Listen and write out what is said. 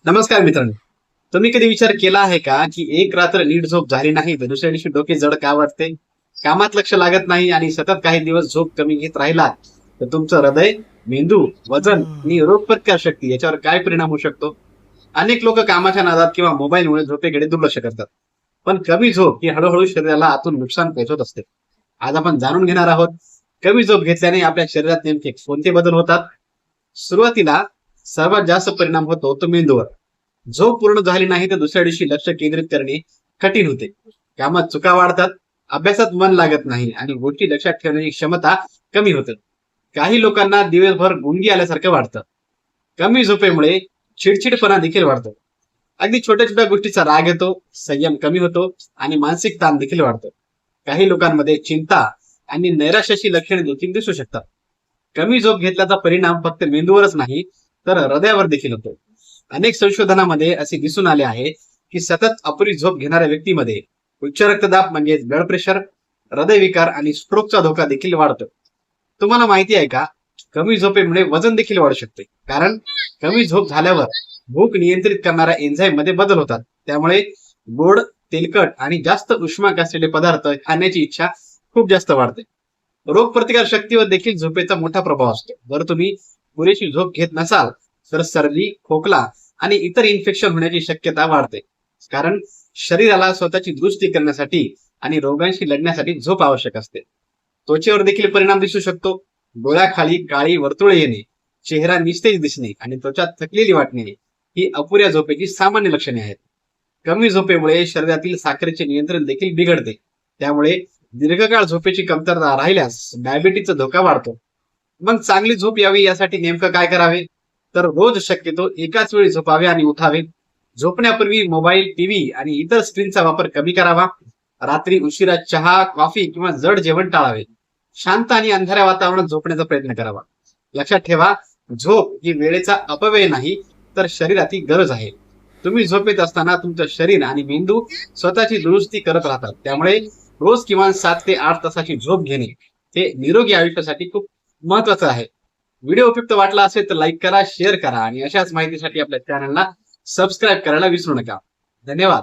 नमस्कार मित्रांनो. तुम्ही कधी विचार केला आहे का की एक रात्र नीट झोप झाली नाही तर दुसऱ्या दिवशी डोके जड का वाटते? कामात लक्ष लागत नाही आणि सतत काही दिवस झोप कमी घेत राहिला तर तुमचं हृदय, मेंदू, वजन आणि रोगप्रतिकार शक्ती याच्यावर काय परिणाम होऊ शकतो? अनेक लोक कामाच्या नादात किंवा मोबाईलमुळे झोपेकडे दुर्लक्ष करतात. पण कमी झोप ही हळूहळू शरीराला आतून नुकसान पोहोचवत असते. आज आपण जाणून घेणार आहोत कमी झोप घेतल्याने आपल्या शरीरात नेमके कोणते बदल होतात. सुरुवातीला सर्वात जास्त परिणाम होतो तो मेंदूवर. झोप पूर्ण झाली नाही तर दुसऱ्या दिवशी लक्ष केंद्रित करणे कठीण होते. कामात चुका वाढतात, अभ्यासात मन लागत नाही आणि गोष्टी लक्षात ठेवण्याची क्षमता कमी होते. काही लोकांना दिवसभर गुंगी आल्यासारखं वाटतं. कमी झोपेमुळे चिडचिडपणा देखील वाढतो. अगदी छोट्या छोट्या गोष्टीचा राग येतो, संयम कमी होतो आणि मानसिक ताण देखील वाढतो. काही लोकांमध्ये चिंता आणि नैराश्याची लक्षणे देखील दिसू शकतात. कमी झोप घेतल्याचा परिणाम फक्त मेंदूवरच नाही तर हृदयावर देखील होतो. अनेक संशोधनामध्ये असे दिसून आले आहे की सतत अपुरी झोप घेणाऱ्या व्यक्तीमध्ये उच्च रक्तदाब म्हणजे ब्लड प्रेशर, हृदयविकार आणि स्ट्रोकचा धोका देखील वाढतो. तुम्हाला माहिती आहे का, कमी झोपेमुळे वजन देखील वाढू शकते. कारण कमी झोप झाल्यावर भूक नियंत्रित करणाऱ्या एन्झाईम मध्ये बदल होतात. त्यामुळे गोड, तेलकट आणि जास्त उष्माक असलेले पदार्थ खाण्याची इच्छा खूप जास्त वाढते. रोगप्रतिकार शक्तीवर देखील झोपेचा मोठा प्रभाव असतो. जर तुम्ही पुरेशी झोप घेत नसाल तर सर्दी, खोकला आणि इतर इन्फेक्शन होण्याची शक्यता वाढते. कारण शरीराला स्वतःची दुरुस्ती करण्यासाठी आणि रोगांशी लढण्यासाठी झोप आवश्यक असते. त्वचेवर देखील परिणाम दिसू शकतो. डोळ्याखाली काळी वर्तुळे येणे, चेहरा निस्तेज दिसणे आणि त्वचा थकलेली वाटणे ही अपुऱ्या झोपेची सामान्य लक्षणे आहेत. कमी झोपेमुळे शरीरातील साखरेचे नियंत्रण देखील बिघडते. त्यामुळे दीर्घकाळ झोपेची कमतरता राहिल्यास डायबिटीसचा धोका वाढतो. मग चांगली झोप यावी यासाठी नेमकं काय करावे? तर रोज शक्यतो एकाच वेळी झोपावे आणि उठावे. झोपण्यापूर्वी मोबाईल, टीव्ही आणि इतर स्क्रीनचा वापर कमी करावा. रात्री उशिरा चहा, कॉफी किंवा जड जेवण टाळावे. शांत आणि अंधाऱ्या वातावरणात झोपण्याचा प्रयत्न करावा. लक्षात ठेवा, झोप ही वेळेचा अपव्यय नाही तर शरीराची गरज आहे. तुम्ही झोपेत असताना तुमचं शरीर आणि मेंदू स्वतःची दुरुस्ती करत राहतात. त्यामुळे रोज किमान 7 ते 8 तासाची झोप घेणे हे निरोगी आयुष्यासाठी खूप महत्वाचं आहे. व्हिडिओ उपयुक्त वाटला असेल तर लाईक करा, शेअर करा आणि अशाच माहितीसाठी आपल्या चॅनलला सबस्क्राईब करायला विसरू नका. धन्यवाद.